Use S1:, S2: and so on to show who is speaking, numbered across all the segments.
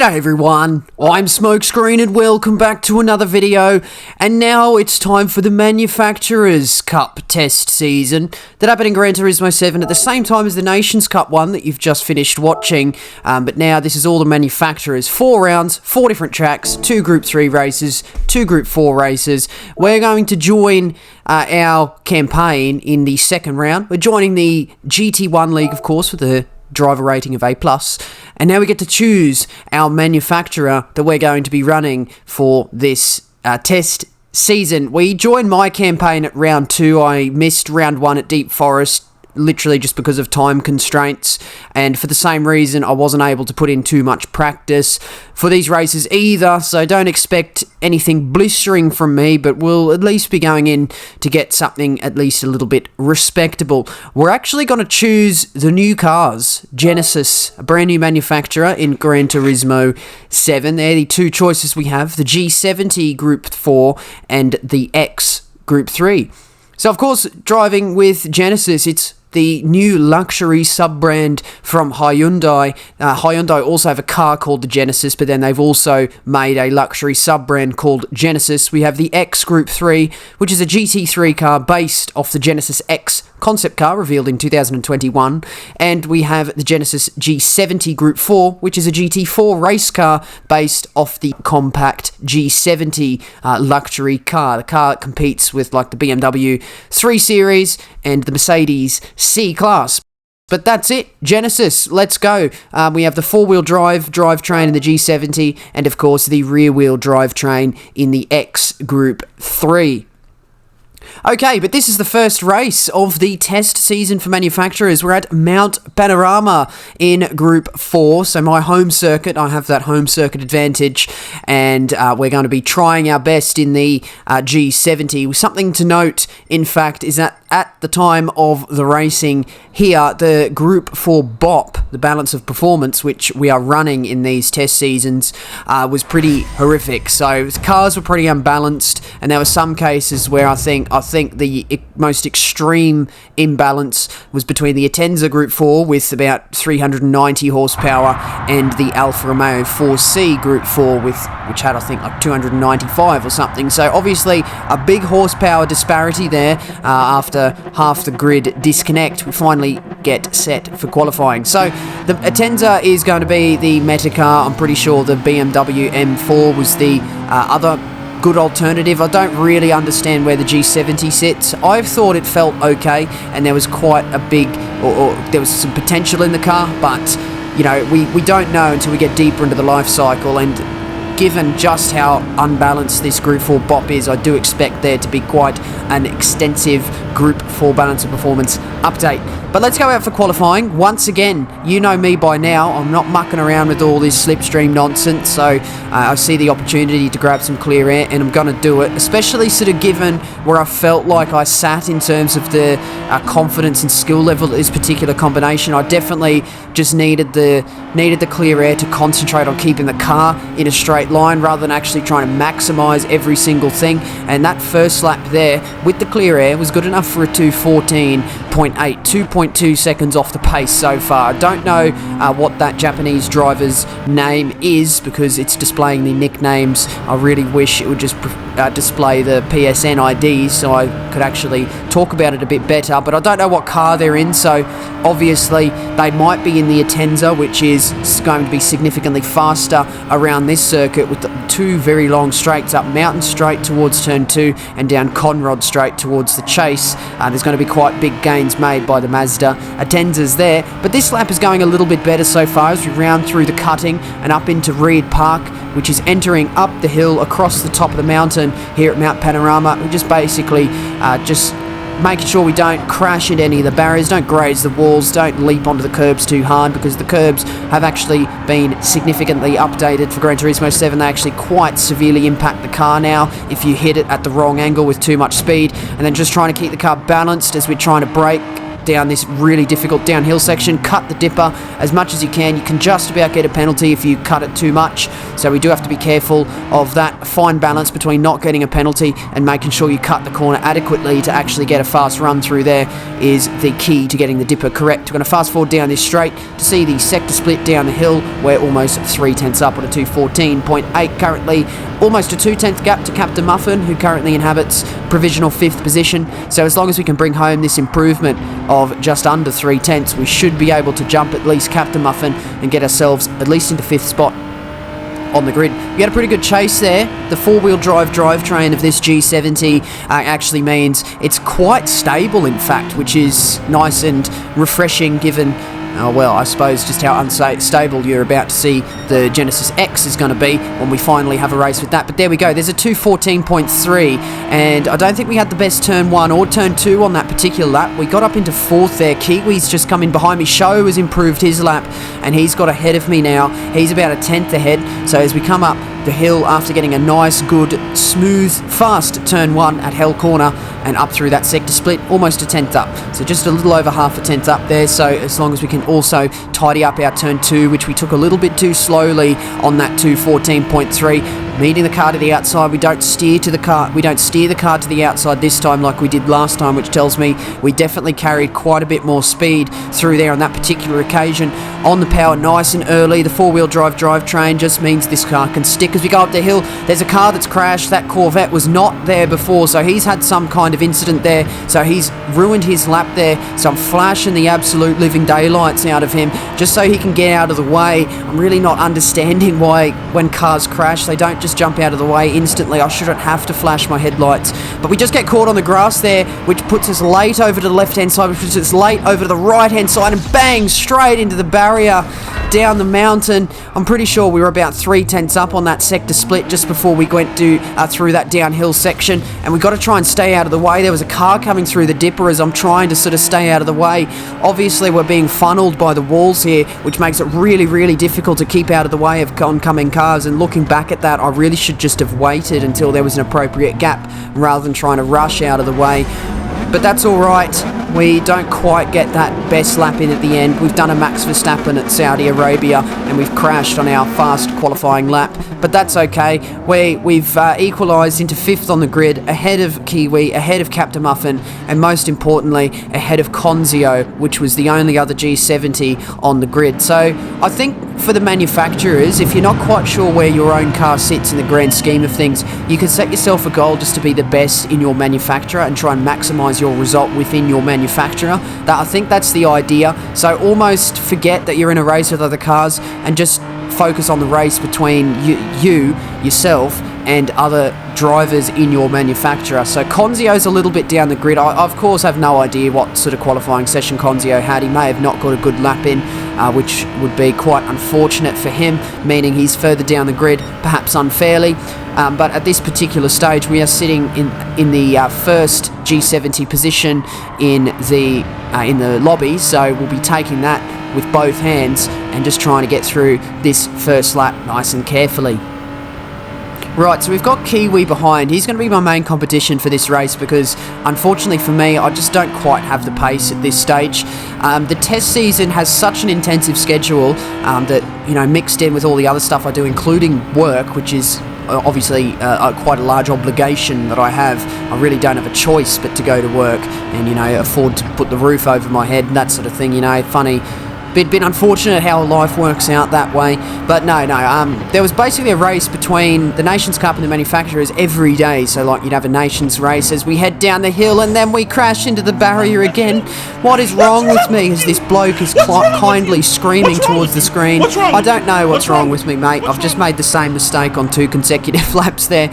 S1: G'day everyone, I'm Smokescreen and welcome back to another video, and now it's time for the Manufacturers Cup test season that happened in Gran Turismo 7 at the same time as the Nations Cup one that you've just finished watching, but now this is all the manufacturers, 4 rounds, 4 different tracks, 2 Group 3 races, 2 Group 4 races. We're going to join our campaign in the second round. We're joining the GT1 League, of course, with the driver rating of A+, and now we get to choose our manufacturer that we're going to be running for this test season. We joined my campaign at round 2. I missed round 1 at Deep Forest, literally just because of time constraints, and for the same reason I wasn't able to put in too much practice for these races either, so don't expect anything blistering from me, but we'll at least be going in to get something at least a little bit respectable. We're actually going to choose the new cars, Genesis, a brand new manufacturer in Gran Turismo 7. They're the 2 choices we have, the G70 Group 4 and the X Group 3. So of course, driving with Genesis, it's the new luxury sub-brand from Hyundai. Hyundai also have a car called the Genesis, but then they've also made a luxury sub-brand called Genesis. We have the X Group 3, which is a GT3 car based off the Genesis X concept car revealed in 2021, and we have the Genesis G70 Group 4, which is a GT4 race car based off the compact G70 luxury car. The car competes with like the BMW 3 Series and the Mercedes C-Class. But that's it, Genesis, let's go. We have the 4-wheel drivetrain in the G70, and of course the rear-wheel drivetrain in the X Group 3. Okay, but this is the first race of the test season for manufacturers. We're at Mount Panorama in Group 4, so my home circuit, I have that home circuit advantage, and we're going to be trying our best in the G70. Something to note, in fact, is that at the time of the racing here, the Group 4 BOP, the balance of performance, which we are running in these test seasons, was pretty horrific. So the cars were pretty unbalanced, and there were some cases where I think the most extreme imbalance was between the Atenza Group 4 with about 390 horsepower and the Alfa Romeo 4C Group 4 which had I think like 295 or something. So obviously a big horsepower disparity there. After half the grid disconnect, we finally get set for qualifying. So the Atenza is going to be the meta car. I'm pretty sure the BMW M4 was the other good alternative. I don't really understand where the G70 sits. I've thought it felt okay, and there was quite a big, or there was some potential in the car, but you know, we don't know until we get deeper into the life cycle, and given just how unbalanced this Group 4 BOP is, I do expect there to be quite an extensive Group 4 balance of performance update. But let's go out for qualifying. Once again, you know me by now, I'm not mucking around with all this slipstream nonsense, so I see the opportunity to grab some clear air, and I'm going to do it, especially sort of given where I felt like I sat in terms of the confidence and skill level of this particular combination. I definitely just needed the clear air to concentrate on keeping the car in a straight line rather than actually trying to maximize every single thing, and that first lap there with the clear air was good enough for a 2:14.8, 2.2 seconds off the pace so far. I don't know what that Japanese driver's name is because it's displaying the nicknames. I really wish it would just display the PSN IDs so I could actually talk about it a bit better, but I don't know what car they're in, so obviously they might be in the Atenza, which is going to be significantly faster around this circuit with the 2 very long straights, up Mountain Straight towards Turn 2 and down Conrod Straight towards the Chase. There's going to be quite big gains made by the Mazda Atenza's there, but this lap is going a little bit better so far as we round through the cutting and up into Reed Park, which is entering up the hill across the top of the mountain here at Mount Panorama. We're just basically just making sure we don't crash into any of the barriers, don't graze the walls, don't leap onto the curbs too hard, because the curbs have actually been significantly updated for Gran Turismo 7. They actually quite severely impact the car now if you hit it at the wrong angle with too much speed, and then just trying to keep the car balanced as we're trying to brake down this really difficult downhill section. Cut the dipper as much as you can. You can just about get a penalty if you cut it too much, so we do have to be careful of that fine balance between not getting a penalty and making sure you cut the corner adequately to actually get a fast run through there is the key to getting the dipper correct. We're going to fast forward down this straight to see the sector split down the hill. We're almost 3/10 up on a 214.8 currently, almost a 2/10 gap to Captain Muffin, who currently inhabits provisional 5th position. So as long as we can bring home this improvement of just under 3/10, we should be able to jump at least Captain Muffin and get ourselves at least into 5th spot on the grid. We had a pretty good chase there. The 4-wheel drive drivetrain of this G70 actually means it's quite stable, in fact, which is nice and refreshing given well, I suppose just how unstable you're about to see the Genesis X is going to be when we finally have a race with that. But there we go, there's a 214.3, and I don't think we had the best turn 1 or turn 2 on that particular lap. We got up into 4th there. Kiwi's just come in behind me. Show has improved his lap, and he's got ahead of me now. He's about a 10th ahead, so as we come up the hill after getting a nice, good, smooth, fast turn 1 at Hell Corner and up through that sector split, almost a 10th up. So just a little over half a 10th up there, so as long as we can also tidy up our turn 2, which we took a little bit too slowly on that 214.3, meeting the car to the outside. We don't steer the car to the outside this time like we did last time, which tells me we definitely carried quite a bit more speed through there on that particular occasion. On the power nice and early. The 4-wheel drive drivetrain just means this car can stick as we go up the hill. There's a car that's crashed. That Corvette was not there before, so he's had some kind of incident there, so he's ruined his lap there. So I'm flashing the absolute living daylights out of him just so he can get out of the way. I'm really not understanding why when cars crash they don't just jump out of the way instantly. I shouldn't have to flash my headlights, but we just get caught on the grass there, which puts us late over to the left hand side, which puts us late over to the right hand side, and bang, straight into the barrier down the mountain. I'm pretty sure we were about 3/10 up on that sector split just before we went through that downhill section, and we got to try and stay out of the way. There was a car coming through the dipper as I'm trying to sort of stay out of the way. Obviously we're being funneled by the walls here, which makes it really, really difficult to keep out of the way of oncoming cars, and looking back at that, I really should just have waited until there was an appropriate gap rather than trying to rush out of the way. But that's alright. We don't quite get that best lap in at the end. We've done a Max Verstappen at Saudi Arabia and we've crashed on our fast qualifying lap, but that's okay. We've equalised into 5th on the grid, ahead of Kiwi, ahead of Captain Muffin, and most importantly ahead of Konzio, which was the only other G70 on the grid. So I think for the manufacturers, if you're not quite sure where your own car sits in the grand scheme of things, you can set yourself a goal just to be the best in your manufacturer and try and maximise your result within your manufacturer. I think that's the idea. So almost forget that you're in a race with other cars and just focus on the race between yourself, and other drivers in your manufacturer. So Konzio's a little bit down the grid. I of course have no idea what sort of qualifying session Konzio had. He may have not got a good lap in, which would be quite unfortunate for him, meaning he's further down the grid, perhaps unfairly. But at this particular stage we are sitting in the first G70 position in the lobby, so we'll be taking that with both hands and just trying to get through this first lap nice and carefully. Right, so we've got Kiwi behind. He's going to be my main competition for this race because, unfortunately for me, I just don't quite have the pace at this stage. The test season has such an intensive schedule that, mixed in with all the other stuff I do, including work, which is obviously quite a large obligation that I have. I really don't have a choice but to go to work and, afford to put the roof over my head and that sort of thing, funny. Bit unfortunate how life works out that way, but no, there was basically a race between the Nations Cup and the manufacturers every day, so like you'd have a Nations race as we head down the hill and then we crash into the barrier again. What is wrong with me as this bloke is kindly screaming towards the screen? I don't know what's wrong with me, mate. I've just made the same mistake on 2 consecutive laps there,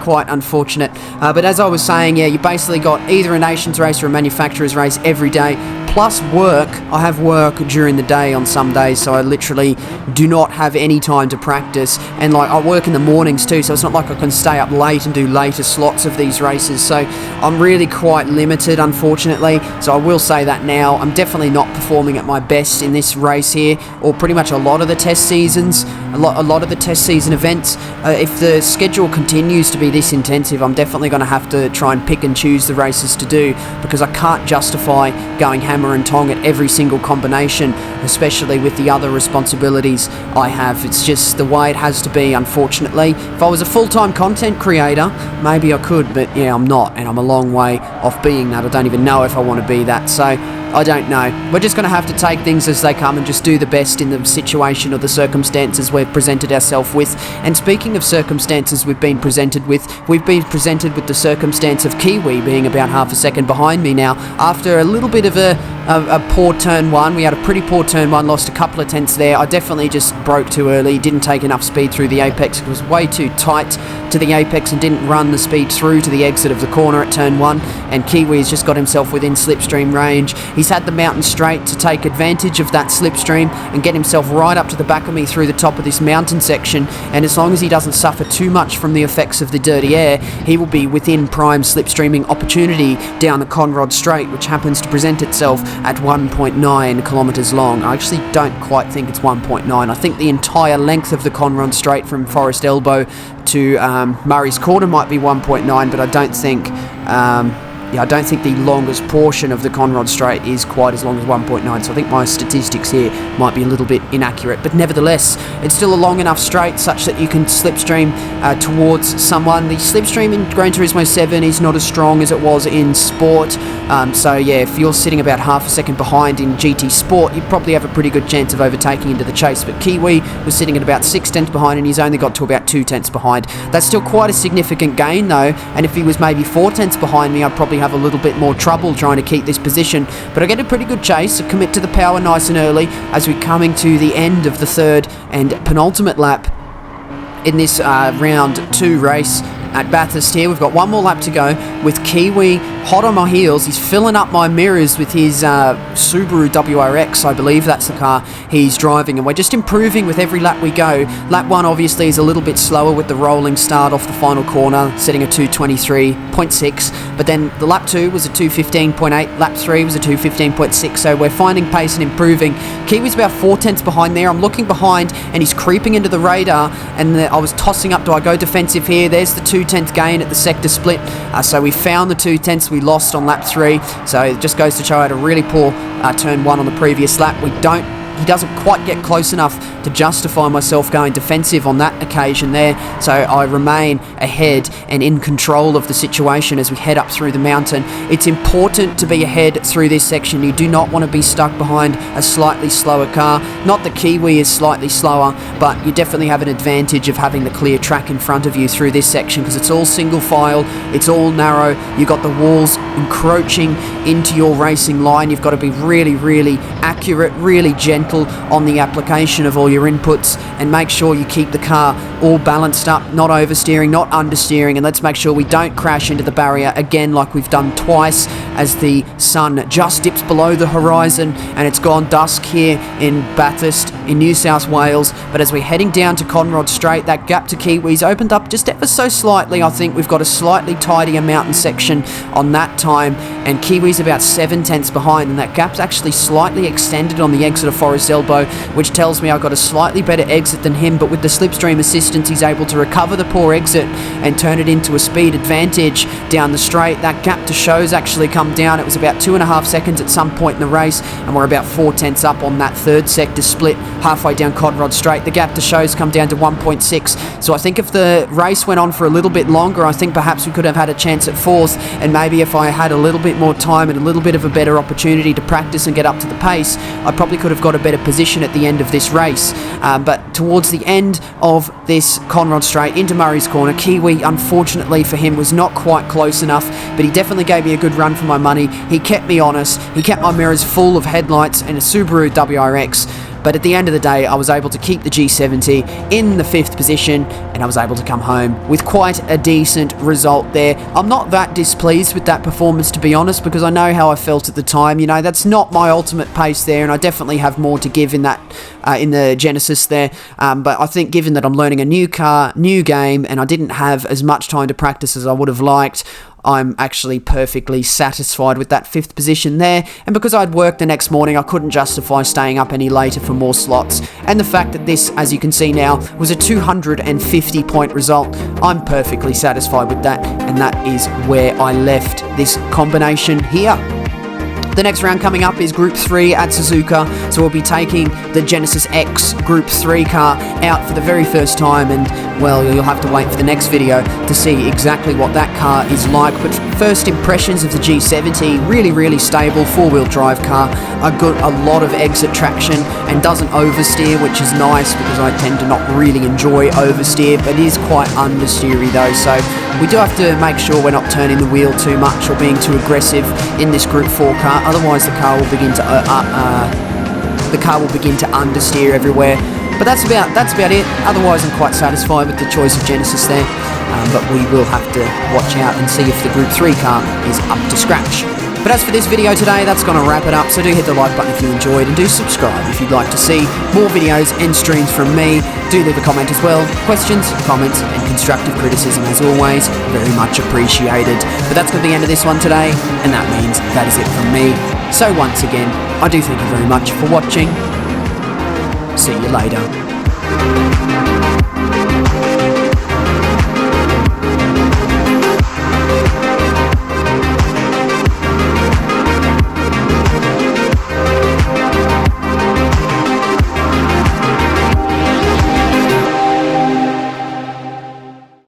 S1: quite unfortunate. But as I was saying, yeah, you basically got either a Nations race or a manufacturers race every day, plus work. I have work during the the day on some days, so I literally do not have any time to practice. And like, I work in the mornings too, so it's not like I can stay up late and do later slots of these races, so I'm really quite limited, unfortunately. So I will say that now. I'm definitely not performing at my best in this race here, or pretty much a lot of the test seasons, a lot of the test season events. If the schedule continues to be this intensive, I'm definitely going to have to try and pick and choose the races to do, because I can't justify going hammer and tong at every single combination, especially with the other responsibilities I have. It's just the way it has to be, unfortunately. If I was a full-time content creator, maybe I could, but yeah, I'm not, and I'm a long way off being that. I don't even know if I want to be that, so I don't know. We're just going to have to take things as they come and just do the best in the situation or the circumstances we've presented ourselves with. And speaking of circumstances we've been presented with the circumstance of Kiwi being about half a second behind me now. After a little bit of a poor turn one, we had a pretty poor turn one, lost a couple of tenths there. I definitely just broke too early, didn't take enough speed through the apex. It was way too tight to the apex and didn't run the speed through to the exit of the corner at turn one. And Kiwi's just got himself within slipstream range. He's had the mountain straight to take advantage of that slipstream and get himself right up to the back of me through the top of this mountain section, and as long as he doesn't suffer too much from the effects of the dirty air, he will be within prime slipstreaming opportunity down the Conrod Straight, which happens to present itself at 1.9 kilometers long. I actually don't quite think it's 1.9. I think the entire length of the Conrod Straight from Forest Elbow to Murray's Corner might be 1.9, but I don't think I don't think the longest portion of the Conrod Straight is quite as long as 1.9, so I think my statistics here might be a little bit inaccurate, but nevertheless, it's still a long enough straight such that you can slipstream towards someone. The slipstream in Gran Turismo 7 is not as strong as it was in Sport, so yeah, if you're sitting about half a second behind in GT Sport, you probably have a pretty good chance of overtaking into the chase, but Kiwi was sitting at about 6 tenths behind, and he's only got to about 2 tenths behind. That's still quite a significant gain though, and if he was maybe 4 tenths behind me, I'd probably have a little bit more trouble trying to keep this position, but I get a pretty good chase. I commit to the power nice and early as we're coming to the end of the third and penultimate lap in this round 2 race at Bathurst here. We've got one more lap to go with Kiwi hot on my heels. He's filling up my mirrors with his Subaru WRX, I believe that's the car he's driving, and we're just improving with every lap we go. Lap 1 obviously is a little bit slower with the rolling start off the final corner, setting a 2:23.6, but then the lap 2 was a 2:15.8, lap 3 was a 2:15.6, so we're finding pace and improving. Kiwi's about 4 tenths behind there. I'm looking behind and he's creeping into the radar, and I was tossing up, do I go defensive here? There's the 2/10 gain at the sector split, so we found the 2 tenths we lost on lap 3, so it just goes to show I had a really poor turn 1 on the previous lap. He doesn't quite get close enough to justify myself going defensive on that occasion there, so I remain ahead and in control of the situation as we head up through the mountain. It's important to be ahead through this section. You do not want to be stuck behind a slightly slower car. Not that Kiwi is slightly slower, but you definitely have an advantage of having the clear track in front of you through this section, because it's all single file, it's all narrow, you've got the walls encroaching into your racing line. You've got to be really, really accurate, really gentle on the application of all your inputs, and make sure you keep the car all balanced up, not oversteering, not understeering, and let's make sure we don't crash into the barrier again like we've done twice as the sun just dips below the horizon and it's gone dusk here in Bathurst in New South Wales. But as we're heading down to Conrod Straight, that gap to Kiwi's opened up just ever so slightly. I think we've got a slightly tidier mountain section on that time, and Kiwi's about 7 tenths behind, and that gap's actually slightly extended on the exit of Forest Elbow, which tells me I've got a slightly better exit than him, but with the slipstream assistance he's able to recover the poor exit and turn it into a speed advantage down the straight. That gap to shows actually come down. It was about 2.5 seconds at some point in the race, and we're about 4 tenths up on that third sector split halfway down Conrod Straight. The gap to shows come down to 1.6, so I think if the race went on for a little bit longer, I think perhaps we could have had a chance at 4th, and maybe if I had a little bit more time and a little bit of a better opportunity to practice and get up to the pace, I probably could have got a better position at the end of this race. But towards the end of this Conrod Straight into Murray's Corner, Kiwi, unfortunately for him, was not quite close enough, but he definitely gave me a good run for my money. He kept me honest, he kept my mirrors full of headlights and a Subaru WRX. But at the end of the day, I was able to keep the G70 in the 5th position, and I was able to come home with quite a decent result there. I'm not that displeased with that performance, to be honest, because I know how I felt at the time. You know, that's not my ultimate pace there, and I definitely have more to give in that in the Genesis there. But I think given that I'm learning a new car, new game, and I didn't have as much time to practice as I would have liked, I'm actually perfectly satisfied with that 5th position there, and because I'd worked the next morning, I couldn't justify staying up any later for more slots, and the fact that this, as you can see now, was a 250 point result, I'm perfectly satisfied with that, and that is where I left this combination here. The next round coming up is Group 3 at Suzuka, so we'll be taking the Genesis X Group 3 car out for the very first time, and, well, you'll have to wait for the next video to see exactly what that car is like. But first impressions of the G70, really stable 4-wheel drive car, a lot of exit traction, and doesn't oversteer, which is nice because I tend to not really enjoy oversteer, but it is quite understeery though, so we do have to make sure we're not turning the wheel too much or being too aggressive in this Group 4 car. Otherwise, the car will begin to understeer everywhere. But that's about it. Otherwise, I'm quite satisfied with the choice of Genesis there. But we will have to watch out and see if the Group 3 car is up to scratch. But as for this video today, that's going to wrap it up. So do hit the like button if you enjoyed, and do subscribe if you'd like to see more videos and streams from me. Do leave a comment as well. Questions, comments, and constructive criticism, as always, very much appreciated. But that's going to be the end of this one today, and that means that is it from me. So once again, I do thank you very much for watching. See you later.